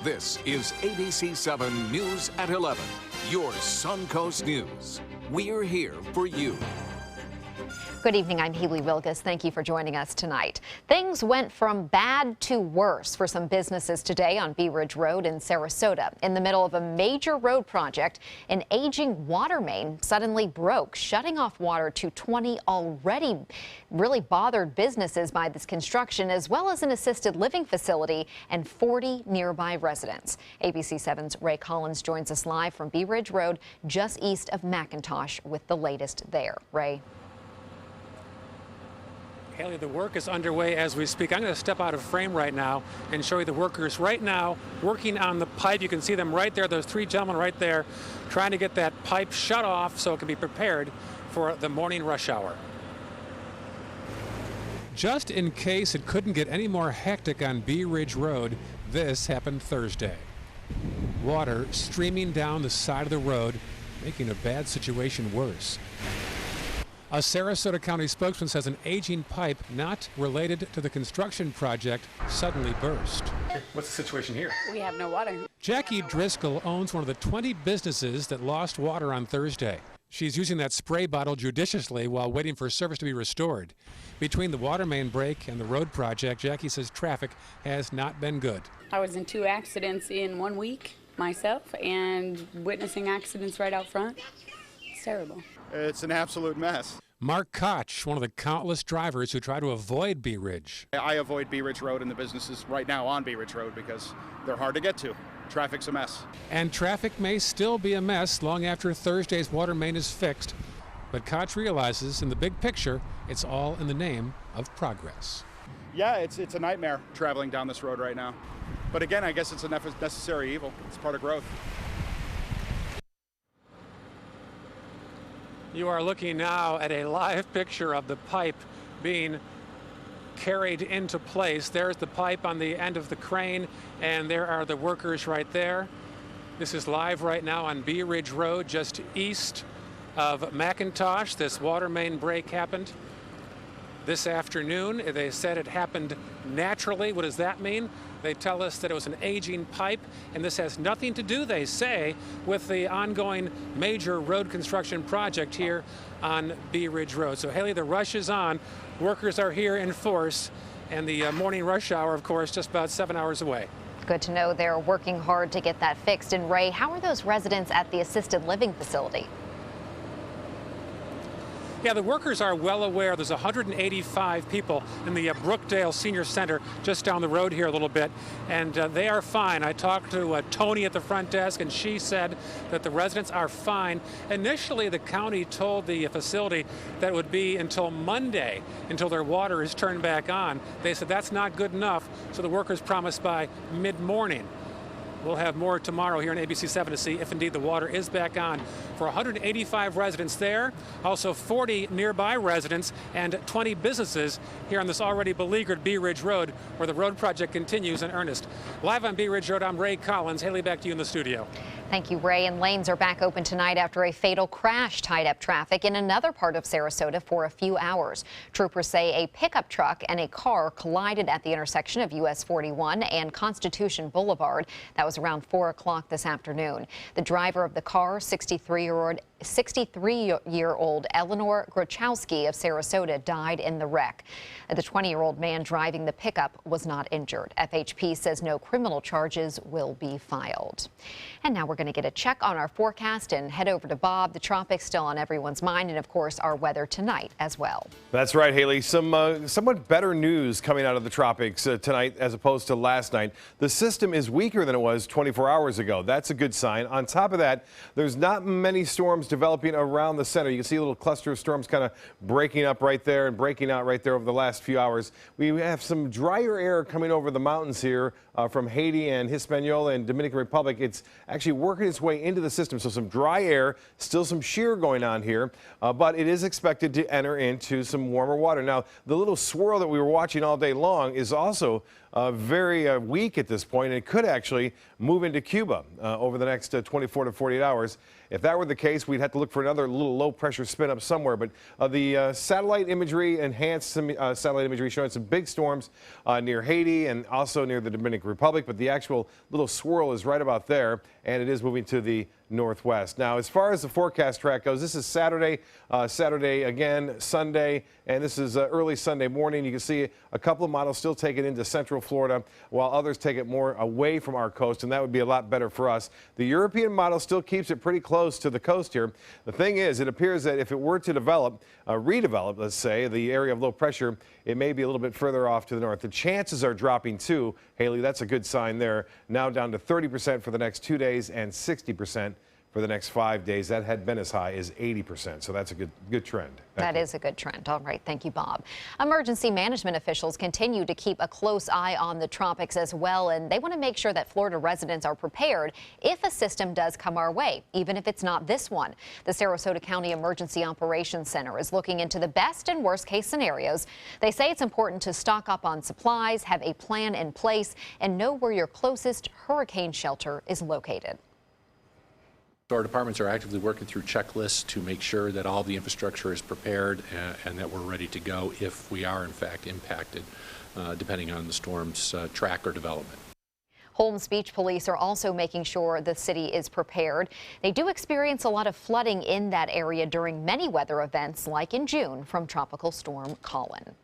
This is ABC7 News at 11, your Suncoast News. We're here for you. Good evening, I'm Haley Wilgus. Thank you for joining us tonight. Things went from bad to worse for some businesses today on Bee Ridge Road in Sarasota. In the middle of a major road project, an aging water main suddenly broke, shutting off water to 20 already really bothered businesses by this construction, as well as an assisted living facility and 40 nearby residents. ABC7's Ray Collins joins us live from Bee Ridge Road, just east of McIntosh, with the latest there. Ray. Haley, the work is underway as we speak. I'm going to step out of frame right now and show you the workers right now working on the pipe. You can see them right there. Those three gentlemen right there trying to get that pipe shut off so it can be prepared for the morning rush hour. Just in case it couldn't get any more hectic on Bee Ridge Road, this happened Thursday. Water streaming down the side of the road, making a bad situation worse. A Sarasota County spokesman says an aging pipe not related to the construction project suddenly burst. What's the situation here? We have no water. Jackie Driscoll owns one of the 20 businesses that lost water on Thursday. She's using that spray bottle judiciously while waiting for service to be restored. Between the water main break and the road project, Jackie says traffic has not been good. I was in 2 accidents in 1 week myself and witnessing accidents right out front. It's terrible. It's an absolute mess. Mark Koch, one of the countless drivers who try to avoid Bee Ridge. I avoid Bee Ridge Road and the businesses right now on Bee Ridge Road because they're hard to get to. Traffic's a mess. And traffic may still be a mess long after Thursday's water main is fixed. But Koch realizes in the big picture, it's all in the name of progress. Yeah, it's a nightmare traveling down this road right now. But again, I guess it's a necessary evil. It's part of growth. You are looking now at a live picture of the pipe being carried into place. There's the pipe on the end of the crane, and there are the workers right there. This is live right now on Bee Ridge Road, just east of McIntosh. This water main break happened this afternoon. They said it happened naturally. What does that mean? They tell us that it was an aging pipe, and this has nothing to do, they say, with the ongoing major road construction project here on Bee Ridge Road. So, Haley, the rush is on. Workers are here in force, and the morning rush hour, of course, just about 7 hours away. Good to know they're working hard to get that fixed. And, Ray, how are those residents at the assisted living facility? Yeah, the workers are well aware there's 185 people in the Brookdale Senior Center just down the road here a little bit, and they are fine. I talked to Tony at the front desk, and she said that the residents are fine. Initially, the county told the facility that it would be until Monday until their water is turned back on. They said that's not good enough, so the workers promised by mid-morning. We'll have more tomorrow here on ABC7 to see if indeed the water is back on for 185 residents there, also 40 nearby residents and 20 businesses here on this already beleaguered Bee Ridge Road, where the road project continues in earnest. Live on Bee Ridge Road, I'm Ray Collins. Haley, back to you in the studio. Thank you, Ray. And lanes are back open tonight after a fatal crash tied up traffic in another part of Sarasota for a few hours. Troopers say a pickup truck and a car collided at the intersection of US 41 and Constitution Boulevard. That was around 4 o'clock this afternoon. The driver of the car, 63-year-old Eleanor Grochowski of Sarasota, died in the wreck. The 20-year-old man driving the pickup was not injured. FHP says no criminal charges will be filed. And now we're going to get a check on our forecast and head over to Bob. The tropics still on everyone's mind, and of course our weather tonight as well. That's right, Haley. Some somewhat better news coming out of the tropics tonight as opposed to last night. The system is weaker than it was 24 hours ago. That's a good sign. On top of that, there's not many storms developing around the center. You can see a little cluster of storms kind of breaking up right there and breaking out right there over the last few hours. We have some drier air coming over the mountains here from Haiti and Hispaniola and Dominican Republic. It's actually working its way into the system, so some dry air, still some shear going on here, but it is expected to enter into some warmer water. Now, the little swirl that we were watching all day long is also very weak at this point, and it could actually move into Cuba over the next 24 to 48 hours. If that were the case, we'd we'd have to look for another little low-pressure spin-up somewhere. But the satellite imagery, enhanced satellite imagery showing some big storms near Haiti and also near the Dominican Republic. But the actual little swirl is right about there, and it is moving to the northwest. Now, as far as the forecast track goes, this is Saturday, Saturday again, Sunday, and this is early Sunday morning. You can see a couple of models still take it into central Florida, while others take it more away from our coast, and that would be a lot better for us. The European model still keeps it pretty close to the coast here. The thing is, it appears that if it were to develop, redevelop, let's say, the area of low pressure, it may be a little bit further off to the north. The chances are dropping too, Haley. That's a good sign there. Now down to 30% for the next 2 days and 60% for the next 5 days. That had been as high as 80%, so that's a good trend. That is a good trend. All right, thank you, Bob. Emergency management officials continue to keep a close eye on the tropics as well, and they want to make sure that Florida residents are prepared if a system does come our way, even if it's not this one. The Sarasota County Emergency Operations Center is looking into the best and worst case scenarios. They say it's important to stock up on supplies, have a plan in place, and know where your closest hurricane shelter is located. Our departments are actively working through checklists to make sure that all the infrastructure is prepared and that we're ready to go if we are in fact impacted, depending on the storm's track or development. Holmes Beach police are also making sure the city is prepared. They do experience a lot of flooding in that area during many weather events, like in June from Tropical Storm Colin.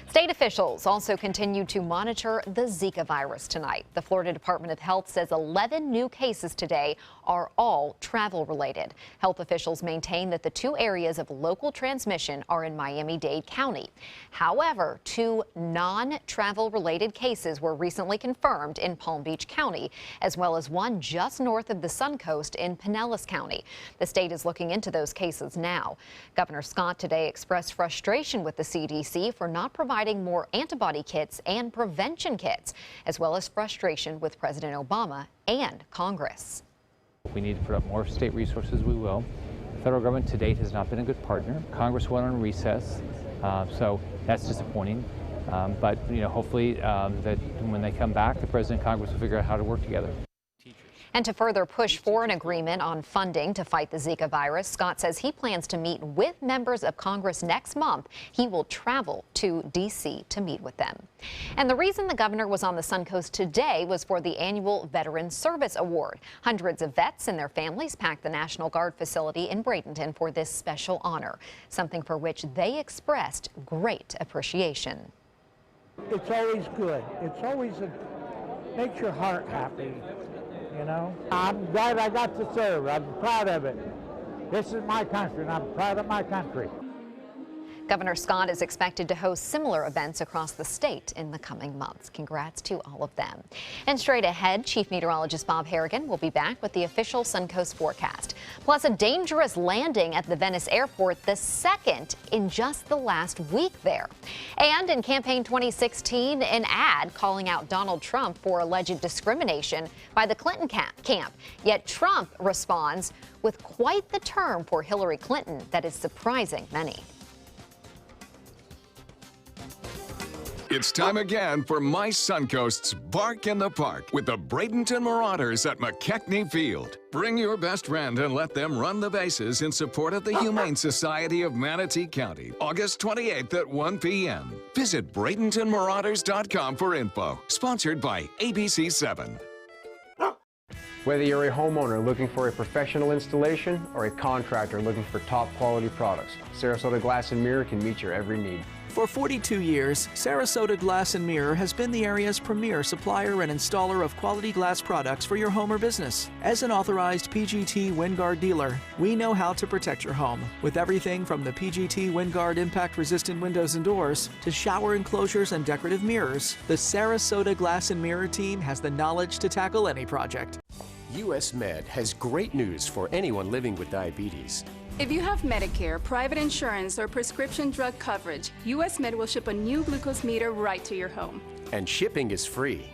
State officials also continue to monitor the Zika virus tonight. The Florida Department of Health says 11 new cases today are all travel related. Health officials maintain that the 2 areas of local transmission are in Miami-Dade County. However, 2 non-travel related cases were recently confirmed in Palm Beach County, as well as 1 just north of the Suncoast in Pinellas County. The state is looking into those cases now. Governor Scott today expressed frustration with the CDC for not providing more antibody kits and prevention kits, as well as frustration with President Obama and Congress. We need to put up more state resources, we will. The federal government to date has not been a good partner. Congress went on recess, so that's disappointing. But hopefully that when they come back, the President and Congress will figure out how to work together. And to further push for an agreement on funding to fight the Zika virus, Scott says he plans to meet with members of Congress next month. He will travel to D.C. to meet with them. And the reason the governor was on the Suncoast today was for the annual Veteran Service Award. Hundreds of vets and their families packed the National Guard facility in Bradenton for this special honor, something for which they expressed great appreciation. It's always good. It's always makes your heart happy. I'm glad I got to serve. I'm proud of it. This is my country, and I'm proud of my country. Governor Scott is expected to host similar events across the state in the coming months. Congrats to all of them. And straight ahead, Chief Meteorologist Bob Harrigan will be back with the official Suncoast forecast. Plus, a dangerous landing at the Venice airport, the second in just the last week there. And in campaign 2016, an ad calling out Donald Trump for alleged discrimination by the Clinton camp. Yet Trump responds with quite the term for Hillary Clinton that is surprising many. It's time again for My Suncoast's Bark in the Park with the Bradenton Marauders at McKechnie Field. Bring your best friend and let them run the bases in support of the Humane Society of Manatee County, August 28th at 1 p.m. Visit BradentonMarauders.com for info. Sponsored by ABC7. Whether you're a homeowner looking for a professional installation or a contractor looking for top quality products, Sarasota Glass and Mirror can meet your every need. For 42 years, Sarasota Glass and Mirror has been the area's premier supplier and installer of quality glass products for your home or business. As an authorized PGT WinGuard dealer, we know how to protect your home with everything from the PGT WinGuard impact-resistant windows and doors to shower enclosures and decorative mirrors. The Sarasota Glass and Mirror team has the knowledge to tackle any project. US Med has great news for anyone living with diabetes. If you have Medicare, private insurance, or prescription drug coverage, US Med will ship a new glucose meter right to your home. And shipping is free.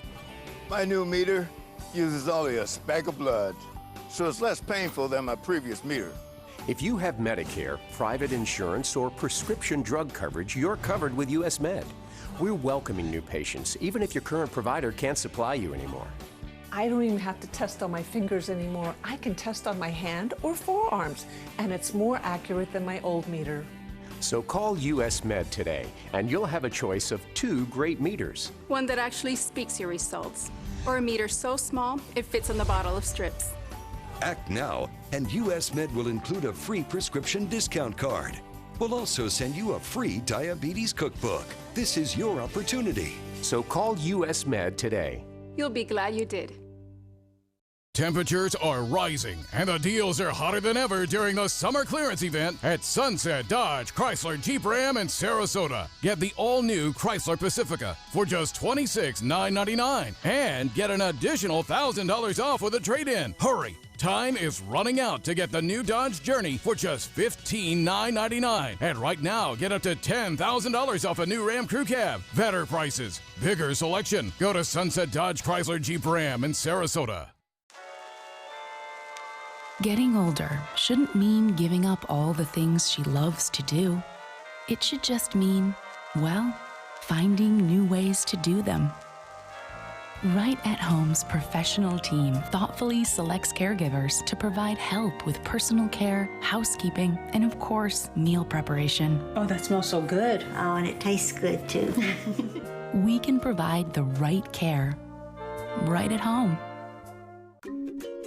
My new meter uses only a speck of blood, so it's less painful than my previous meter. If you have Medicare, private insurance, or prescription drug coverage, you're covered with US Med. We're welcoming new patients, even if your current provider can't supply you anymore. I don't even have to test on my fingers anymore. I can test on my hand or forearms, and it's more accurate than my old meter. So call US Med today, and you'll have a choice of 2 great meters. One that actually speaks your results, or a meter so small it fits on the bottle of strips. Act now, and US Med will include a free prescription discount card. We'll also send you a free diabetes cookbook. This is your opportunity. So call US Med today. You'll be glad you did. Temperatures are rising, and the deals are hotter than ever during the summer clearance event at Sunset Dodge Chrysler Jeep Ram in Sarasota. Get the all-new Chrysler Pacifica for just $26,999 and get an additional $1,000 off with a trade-in. Hurry! Time is running out to get the new Dodge Journey for just $15,999. And right now, get up to $10,000 off a new Ram Crew Cab. Better prices, bigger selection. Go to Sunset Dodge Chrysler Jeep Ram in Sarasota. Getting older shouldn't mean giving up all the things she loves to do. It should just mean, well, finding new ways to do them. Right at Home's professional team thoughtfully selects caregivers to provide help with personal care, housekeeping, and of course, meal preparation. Oh, that smells so good. Oh, and it tastes good too. We can provide the right care right at home.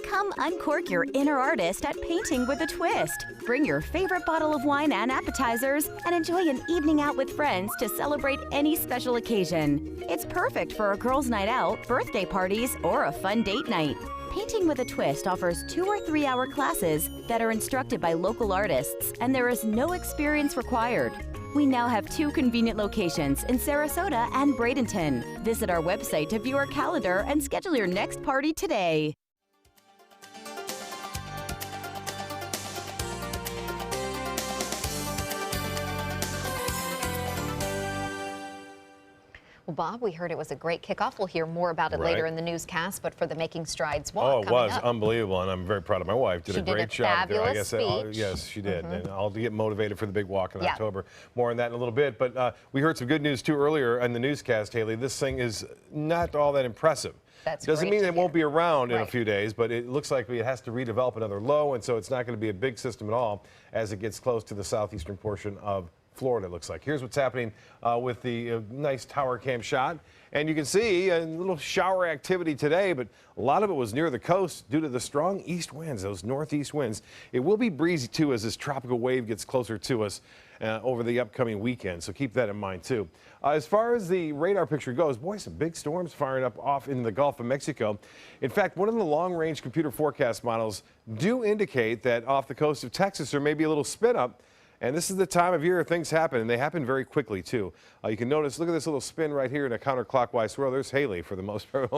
Come uncork your inner artist at Painting with a Twist. Bring your favorite bottle of wine and appetizers and enjoy an evening out with friends to celebrate any special occasion. It's perfect for a girls' night out, birthday parties, or a fun date night. Painting with a Twist offers 2 or 3 hour classes that are instructed by local artists, and there is no experience required. We now have 2 convenient locations in Sarasota and Bradenton. Visit our website to view our calendar and schedule your next party today. Well, Bob, we heard it was a great kickoff. We'll hear more about it later in the newscast, but for the Making Strides walk Oh, it was up. unbelievable, and I'm very proud of my wife. Did a great job there. Fabulous speech. Yes, she did. And I'll get motivated for the big walk in October. More on that in a little bit. But we heard some good news, too, earlier in the newscast, Haley. This thing is not all that impressive. Doesn't mean it won't be around in a few days, but it looks like it has to redevelop another low, and so it's not going to be a big system at all as it gets close to the southeastern portion of Florida, it looks like. Here's what's happening with the nice tower cam shot. And you can see a little shower activity today, but a lot of it was near the coast due to the strong east winds, those northeast winds. It will be breezy, too, as this tropical wave gets closer to us over the upcoming weekend, so keep that in mind, too. As far as the radar picture goes, boy, some big storms firing up off in the Gulf of Mexico. In fact, one of the long-range computer forecast models do indicate that off the coast of Texas there may be a little spin-up. And this is the time of year things happen, and they happen very quickly, too. You can notice, look at this little spin right here in a counterclockwise swirl. There's Haley for the most part.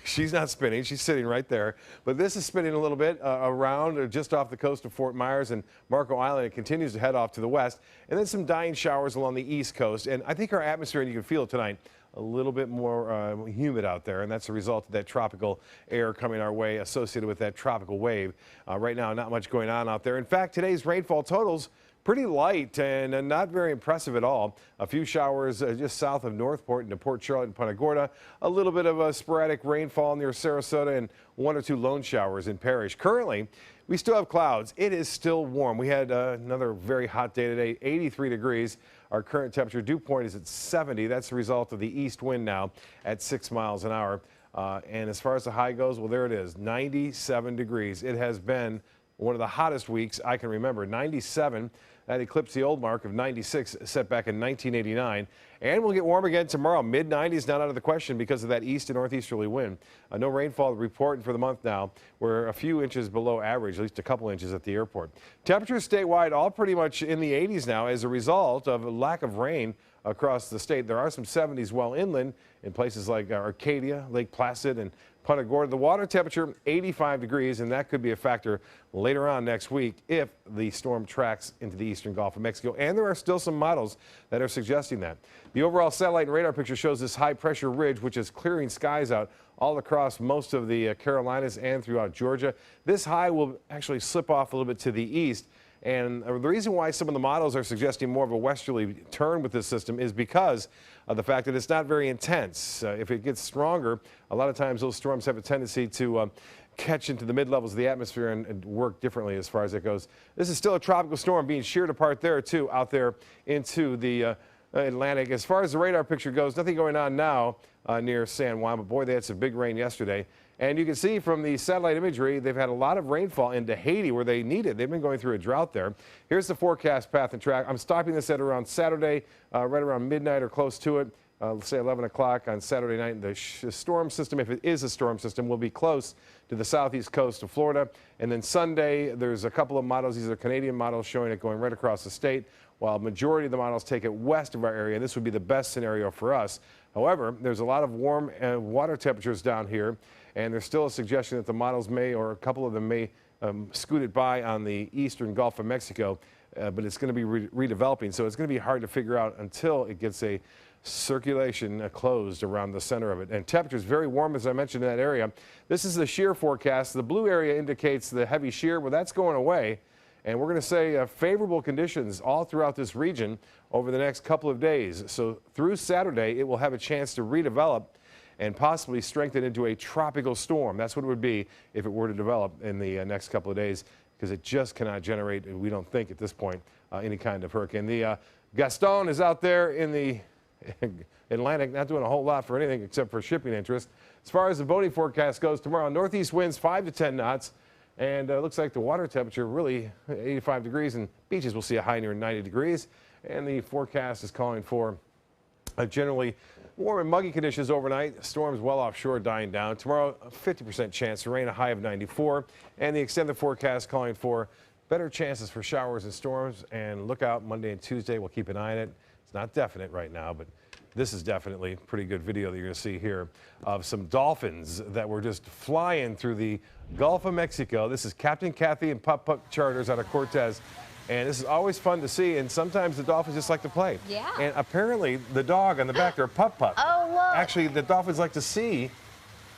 She's not spinning. She's sitting right there. But this is spinning a little bit around just off the coast of Fort Myers and Marco Island. It continues to head off to the west. And then some dying showers along the east coast. And I think our atmosphere, and you can feel it tonight, a little bit more humid out there, and that's a result of that tropical air coming our way associated with that tropical wave. Right now, not much going on out there. In fact, today's rainfall totals pretty light and not very impressive at all. A few showers just south of Northport into Port Charlotte and Punta Gorda. A little bit of a sporadic rainfall near Sarasota and 1 or 2 lone showers in Parrish. Currently, we still have clouds. It is still warm. We had another very hot day today, 83 degrees. Our current temperature dew point is at 70. That's the result of the east wind now at 6 miles an hour. And as far as the high goes, well, there it is, 97 degrees. It has been one of the hottest weeks I can remember. 97. That eclipsed the old mark of 96 set back in 1989. And we'll get warm again tomorrow. Mid-90s not out of the question because of that east and northeasterly wind. No rainfall reported for the month now. We're a few inches below average, at least a couple inches at the airport. Temperatures statewide all pretty much in the 80s now as a result of a lack of rain across the state. There are some 70s well inland in places like Arcadia, Lake Placid, and Punta Gorda. The water temperature 85 degrees, and that could be a factor later on next week if the storm tracks into the eastern Gulf of Mexico. And there are still some models that are suggesting that. The overall satellite and radar picture shows this high pressure ridge, which is clearing skies out all across most of the Carolinas and throughout Georgia. This high will actually slip off a little bit to the east And the reason why some of the models are suggesting more of a westerly turn with this system is because of the fact that it's not very intense. If it gets stronger, a lot of times those storms have a tendency to catch into the mid-levels of the atmosphere and work differently as far as it goes. This is still a tropical storm being sheared apart there, too, out there into the Atlantic. As far as the radar picture goes, nothing going on now near San Juan, but boy, they had some big rain yesterday. And you can see from the satellite imagery, they've had a lot of rainfall into Haiti where they need it. They've been going through a drought there. Here's the forecast path and track. I'm stopping this at around Saturday, right around midnight or close to it. Let's say 11 o'clock on Saturday night. The storm system, if it is a storm system, will be close to the southeast coast of Florida. And then Sunday, there's a couple of models. These are Canadian models showing it going right across the state, while majority of the models take it west of our area. This would be the best scenario for us. However, there's a lot of warm water temperatures down here, and there's still a suggestion that the models may, or a couple of them may, scoot it by on the eastern Gulf of Mexico, but it's going to be redeveloping, so it's going to be hard to figure out until it gets a circulation closed around the center of it. And temperatures very warm, as I mentioned, in that area. This is the shear forecast. The blue area indicates the heavy shear. Well, that's going away. And we're going to say favorable conditions all throughout this region over the next couple of days. So through Saturday, it will have a chance to redevelop and possibly strengthen into a tropical storm. That's what it would be if it were to develop in the next couple of days, because it just cannot generate, we don't think at this point, any kind of hurricane. The Gaston is out there in the Atlantic, not doing a whole lot for anything except for shipping interest. As far as the boating forecast goes, tomorrow northeast winds 5 to 10 knots, and it looks like the water temperature really 85 degrees, and beaches will see a high near 90 degrees. And the forecast is calling for generally warm and muggy conditions overnight. Storms well offshore dying down. Tomorrow, a 50% chance of rain, a high of 94, and the extended forecast calling for better chances for showers and storms. And look out Monday and Tuesday. We'll keep an eye on it. It's not definite right now, but this is definitely a pretty good video that you're going to see here of some dolphins that were just flying through the Gulf of Mexico. This is Captain Kathy and Pup Pup Charters out of Cortez. And this is always fun to see, and sometimes the dolphins just like to play. Yeah. And apparently the dog on the back there, Pup Pup. Oh, look. Actually, the dolphins like to see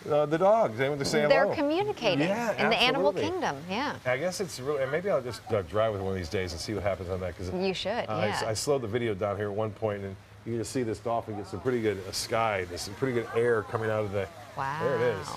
the dogs. They want to say hello. They're communicating in the animal absolutely. kingdom. Yeah. I guess it's really, and maybe I'll just drive with one of these days and see what happens on that. Cause you should, yeah. I slowed the video down here at one point, and you can just see this dolphin get some pretty good sky, some pretty good air coming out of the. Wow. There it is.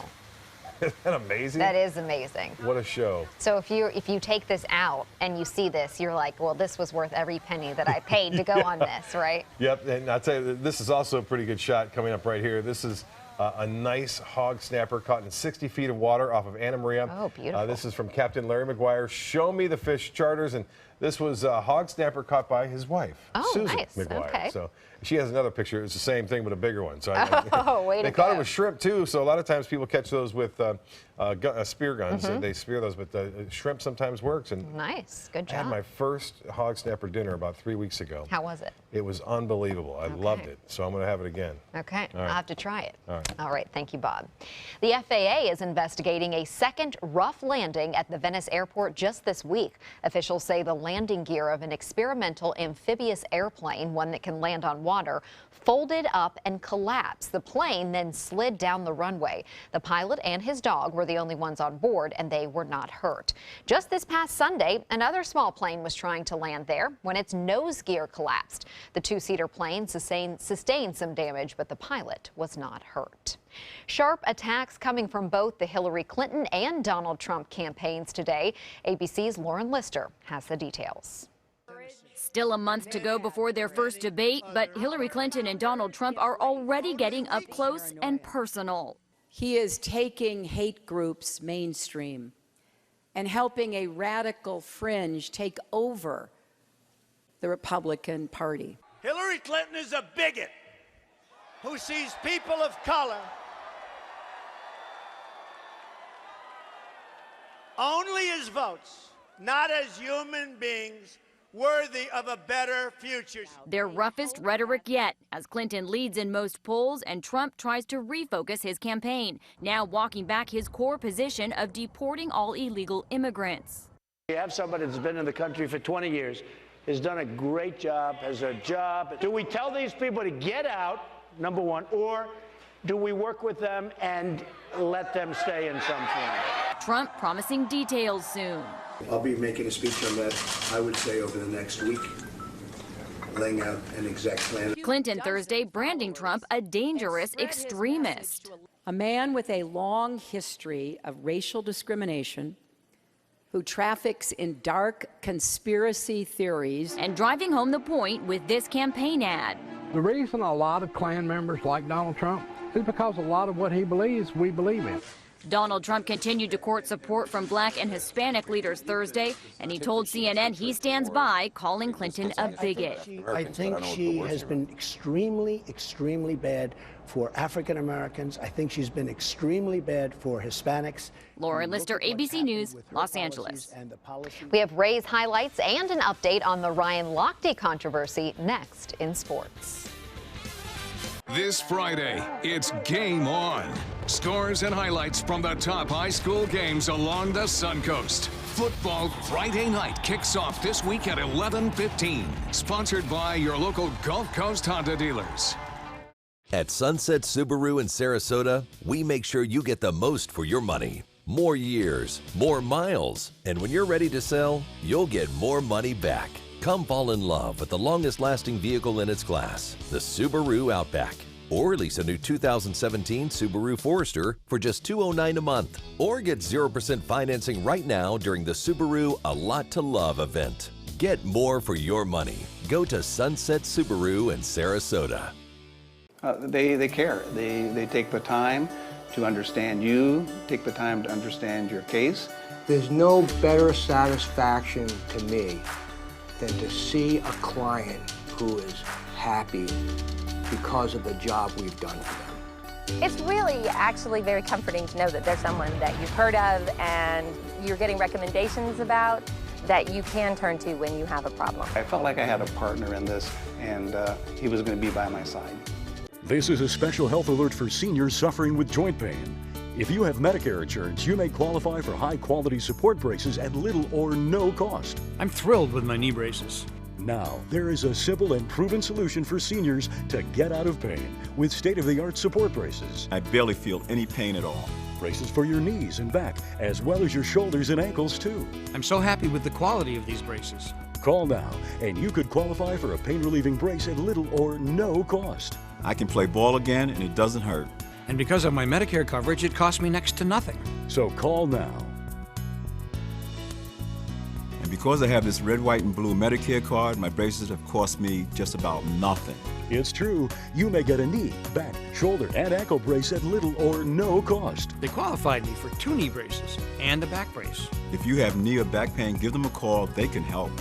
Isn't that amazing? That is amazing. What a show. So if you take this out and you see this, you're like, well, this was worth every penny that I paid to go on this, right? Yep, and I'll tell you, this is also a pretty good shot coming up right here. This is a nice hog snapper caught in 60 feet of water off of Anna Maria. Oh, beautiful. This is from Captain Larry McGuire. Show me the fish charters, and this was a hog snapper caught by his wife, Susan nice. McGuire. Okay. So she has another picture. It's the same thing, but a bigger one. So way they caught it with shrimp too. So a lot of times people catch those with spear guns. They spear those, but shrimp sometimes works. And nice, good job. I had my first hog snapper dinner about 3 weeks ago. How was it? It was unbelievable. I loved it. So I'm going to have it again. Okay, All right. I'll have to try it. All right. All right, thank you, Bob. The FAA is investigating a second rough landing at the Venice airport just this week. Officials say the landing gear of an experimental amphibious airplane, one that can land on water, folded up and collapsed. The plane then slid down the runway. The pilot and his dog were the only ones on board, and they were not hurt. Just this past Sunday, another small plane was trying to land there when its nose gear collapsed. The two-seater plane sustained some damage, but the pilot was not hurt. Sharp attacks coming from both the Hillary Clinton and Donald Trump campaigns today. ABC's Lauren Lister has the details. Still a month to go before their first debate, but Hillary Clinton and Donald Trump are already getting up close and personal. He is taking hate groups mainstream and helping a radical fringe take over the Republican Party. Hillary Clinton is a bigot who sees people of color only as votes, not as human beings worthy of a better future. Their roughest rhetoric yet, as Clinton leads in most polls and Trump tries to refocus his campaign, now walking back his core position of deporting all illegal immigrants. We have somebody that's been in the country for 20 years, has done a great job, has a job. Do we tell these people to get out, number one, or do we work with them and let them stay in some form? Trump promising details soon. I'll be making a speech on that, I would say, over the next week, laying out an exact plan. Clinton Thursday branding Trump a dangerous extremist. A man with a long history of racial discrimination who traffics in dark conspiracy theories. And driving home the point with this campaign ad. The reason a lot of Klan members like Donald Trump is because a lot of what he believes, we believe in. Donald Trump continued to court support from Black and Hispanic leaders Thursday, and he told CNN he stands by calling Clinton a bigot. I think she has been extremely, extremely bad for African Americans. I think she's been extremely bad for Hispanics. Laura Lister, ABC News, Los Angeles. We have Ray's highlights and an update on the Ryan Lochte controversy next in sports. This Friday, it's game on. Scores and highlights from the top high school games along the Suncoast. Football Friday night kicks off this week at 11:15. Sponsored by your local Gulf Coast Honda dealers. At Sunset Subaru in Sarasota, we make sure you get the most for your money. More years, more miles, and when you're ready to sell, you'll get more money back. Come fall in love with the longest-lasting vehicle in its class, the Subaru Outback. Or lease a new 2017 Subaru Forester for just $209 a month. Or get 0% financing right now during the Subaru A Lot to Love event. Get more for your money. Go to Sunset Subaru in Sarasota. They care. They take the time to understand you, take the time to understand your case. There's no better satisfaction to me than to see a client who is happy because of the job we've done for them. It's really actually very comforting to know that there's someone that you've heard of and you're getting recommendations about that you can turn to when you have a problem. I felt like I had a partner in this, and he was going to be by my side. This is a special health alert for seniors suffering with joint pain. If you have Medicare insurance, you may qualify for high-quality support braces at little or no cost. I'm thrilled with my knee braces. Now, there is a simple and proven solution for seniors to get out of pain with state-of-the-art support braces. I barely feel any pain at all. Braces for your knees and back, as well as your shoulders and ankles, too. I'm so happy with the quality of these braces. Call now, and you could qualify for a pain-relieving brace at little or no cost. I can play ball again, and it doesn't hurt. And because of my Medicare coverage, it costs me next to nothing. So call now. And because I have this red, white, and blue Medicare card, my braces have cost me just about nothing. It's true. You may get a knee, back, shoulder, and ankle brace at little or no cost. They qualified me for 2 knee braces and a back brace. If you have knee or back pain, give them a call. They can help.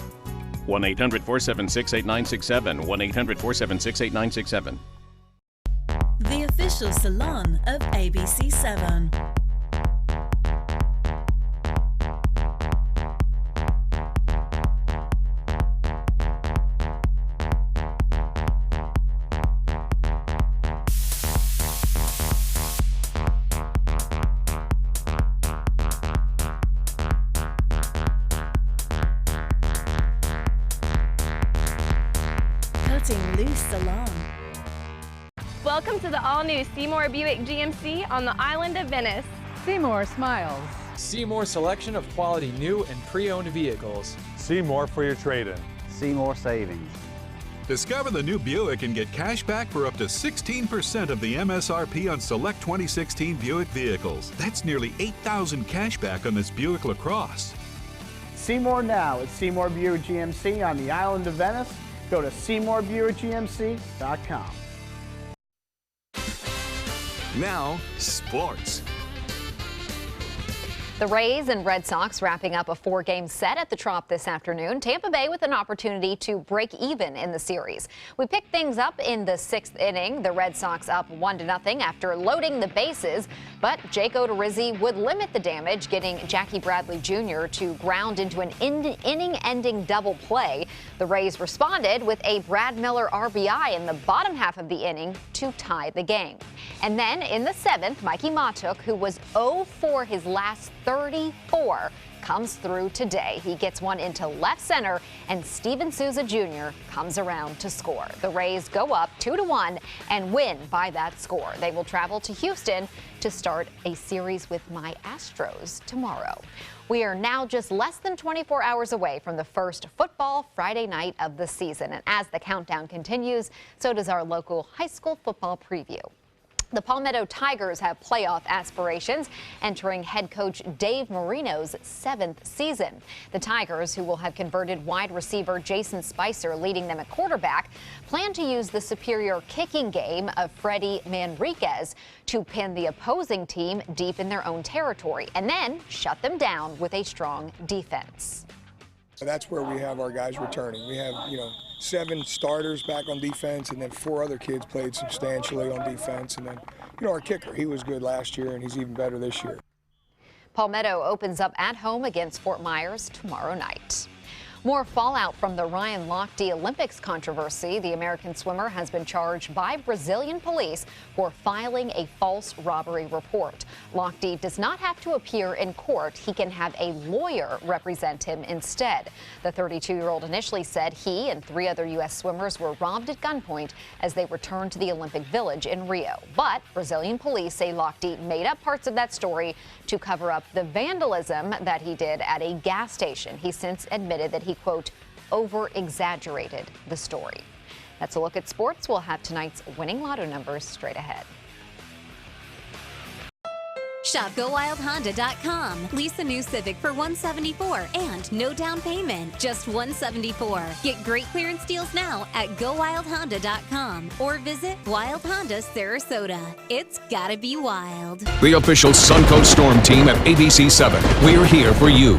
1-800-476-8967. 1-800-476-8967. The official salon of ABC7. Cutting Loose Salon. Welcome to the all-new Seymour Buick GMC on the island of Venice. Seymour smiles. Seymour selection of quality new and pre-owned vehicles. Seymour for your trade-in. Seymour savings. Discover the new Buick and get cash back for up to 16% of the MSRP on select 2016 Buick vehicles. That's nearly $8,000 cash back on this Buick LaCrosse. Seymour now at Seymour Buick GMC on the island of Venice. Go to SeymourBuickGMC.com. Now, sports. The Rays and Red Sox wrapping up a 4-game set at the Trop this afternoon. Tampa Bay with an opportunity to break even in the series. We picked things up in the 6th inning. The Red Sox up 1-0 after loading the bases, but Jake Odorizzi would limit the damage, getting Jackie Bradley Jr. to ground into an inning-ending double play. The Rays responded with a Brad Miller RBI in the bottom half of the inning to tie the game. And then in the 7th, Mikey Matuk, who was 0 for his last 34 comes through today. He gets one into left center, and Steven Souza Jr. comes around to score. The Rays go up 2-1 and win by that score. They will travel to Houston to start a series with my Astros tomorrow. We are now just less than 24 hours away from the first football Friday night of the season. And as the countdown continues, so does our local high school football preview. The Palmetto Tigers have playoff aspirations, entering head coach Dave Marino's 7th season. The Tigers, who will have converted wide receiver Jason Spicer leading them at quarterback, plan to use the superior kicking game of Freddie Manriquez to pin the opposing team deep in their own territory and then shut them down with a strong defense. That's where we have our guys returning. We have, 7 starters back on defense, and then 4 other kids played substantially on defense. And then, our kicker, he was good last year, and he's even better this year. Palmetto opens up at home against Fort Myers tomorrow night. More fallout from the Ryan Lochte Olympics controversy. The American swimmer has been charged by Brazilian police for filing a false robbery report. Lochte does not have to appear in court. He can have a lawyer represent him instead. The 32-year-old initially said he and 3 other U.S. swimmers were robbed at gunpoint as they returned to the Olympic Village in Rio. But Brazilian police say Lochte made up parts of that story to cover up the vandalism that he did at a gas station. He since admitted that he, quote, over-exaggerated the story. That's a look at sports. We'll have tonight's winning lotto numbers straight ahead. Shop GoWildHonda.com. Lease a new Civic for $174 and no down payment, just $174. Get great clearance deals now at GoWildHonda.com or visit Wild Honda Sarasota. It's gotta be wild. The official Suncoast Storm team at ABC7. We're here for you.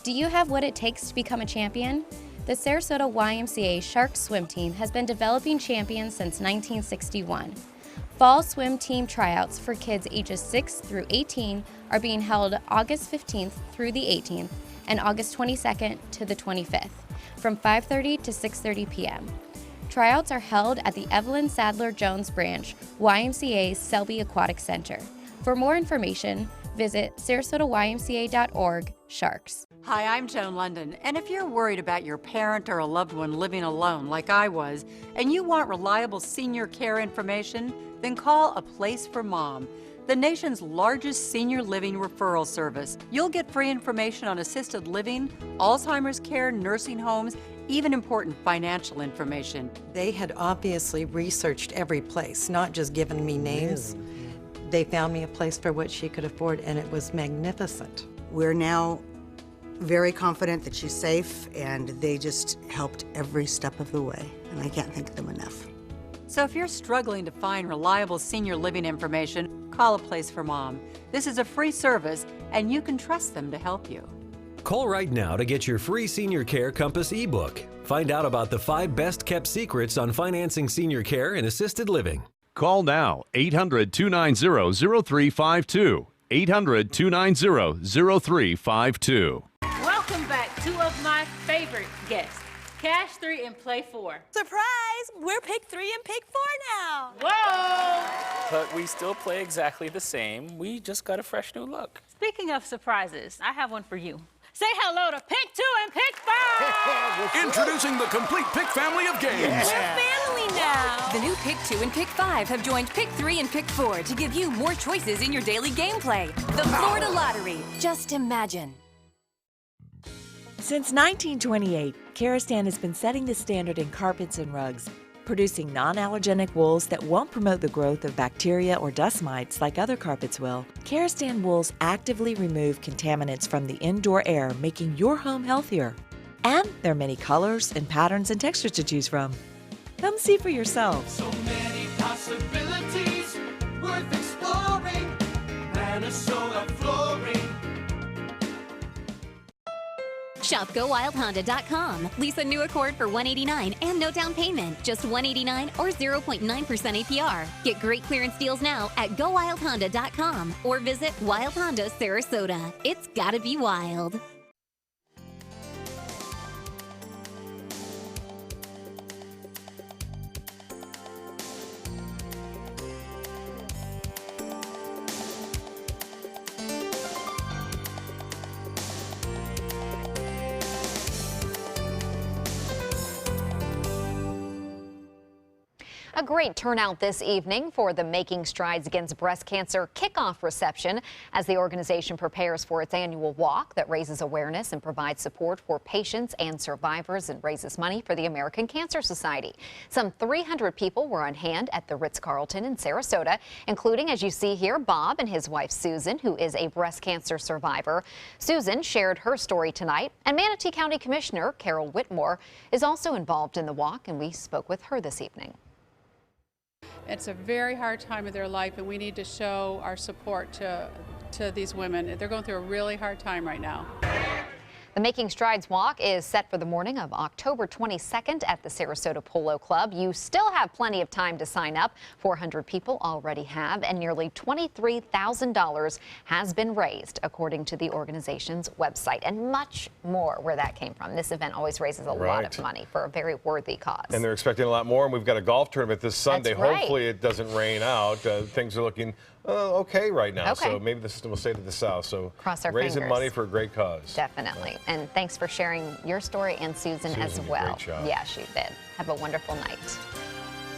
Do you have what it takes to become a champion? The Sarasota YMCA Shark Swim Team has been developing champions since 1961. Fall swim team tryouts for kids ages 6 through 18 are being held August 15th through the 18th and August 22nd to the 25th from 5:30 to 6:30 p.m. Tryouts are held at the Evelyn Sadler Jones Branch, YMCA's Selby Aquatic Center. For more information, visit sarasotaymca.org/sharks. Hi, I'm Joan London, and if you're worried about your parent or a loved one living alone like I was, and you want reliable senior care information, then call A Place for Mom, the nation's largest senior living referral service. You'll get free information on assisted living, Alzheimer's care, nursing homes, even important financial information. They had obviously researched every place, not just given me names. They found me a place for what she could afford, and it was magnificent. We're now very confident that she's safe, and they just helped every step of the way, and I can't thank them enough. So if you're struggling to find reliable senior living information, call A Place for Mom. This is a free service, and you can trust them to help you. Call right now to get your free Senior Care Compass ebook. Find out about the 5 best-kept secrets on financing senior care and assisted living. Call now, 800-290-0352. 800-290-0352. Welcome back, 2 of my favorite guests, Cash 3 and Play 4. Surprise! We're Pick 3 and Pick 4 now. Whoa! But we still play exactly the same. We just got a fresh new look. Speaking of surprises, I have one for you. Say hello to Pick 2 and Pick 5! Introducing the complete Pick family of games. We're family now. The new Pick 2 and Pick 5 have joined Pick 3 and Pick 4 to give you more choices in your daily gameplay. The Florida Lottery. Just imagine. Since 1928, Karastan has been setting the standard in carpets and rugs, producing non-allergenic wools that won't promote the growth of bacteria or dust mites like other carpets will. Karastan wools actively remove contaminants from the indoor air, making your home healthier. And there are many colors and patterns and textures to choose from. Come see for yourself. So many possibilities worth exploring. Minnesota Flooring. Shop GoWildHonda.com. Lease a new Accord for $189 and no down payment, just $189 or 0.9% APR. Get great clearance deals now at GoWildHonda.com or visit Wild Honda Sarasota. It's gotta be wild. A great turnout this evening for the Making Strides Against Breast Cancer kickoff reception as the organization prepares for its annual walk that raises awareness and provides support for patients and survivors and raises money for the American Cancer Society. Some 300 people were on hand at the Ritz-Carlton in Sarasota, including, as you see here, Bob and his wife Susan, who is a breast cancer survivor. Susan shared her story tonight, and Manatee County Commissioner Carol Whitmore is also involved in the walk, and we spoke with her this evening. It's a very hard time of their life, and we need to show our support to these women. They're going through a really hard time right now. The Making Strides walk is set for the morning of October 22nd at the Sarasota Polo Club. You still have plenty of time to sign up. 400 people already have, and nearly $23,000 has been raised, according to the organization's website, and much more where that came from. This event always raises a lot of money for a very worthy cause. And they're expecting a lot more, and we've got a golf tournament this Sunday. That's right. Hopefully it doesn't rain out. Things are looking okay right now, Okay. so maybe the system will stay to the south. So Cross our raising fingers. money for a great cause. Definitely. And thanks for sharing your story, and Susan as did a well. great job. Yeah, she did. Have a wonderful night.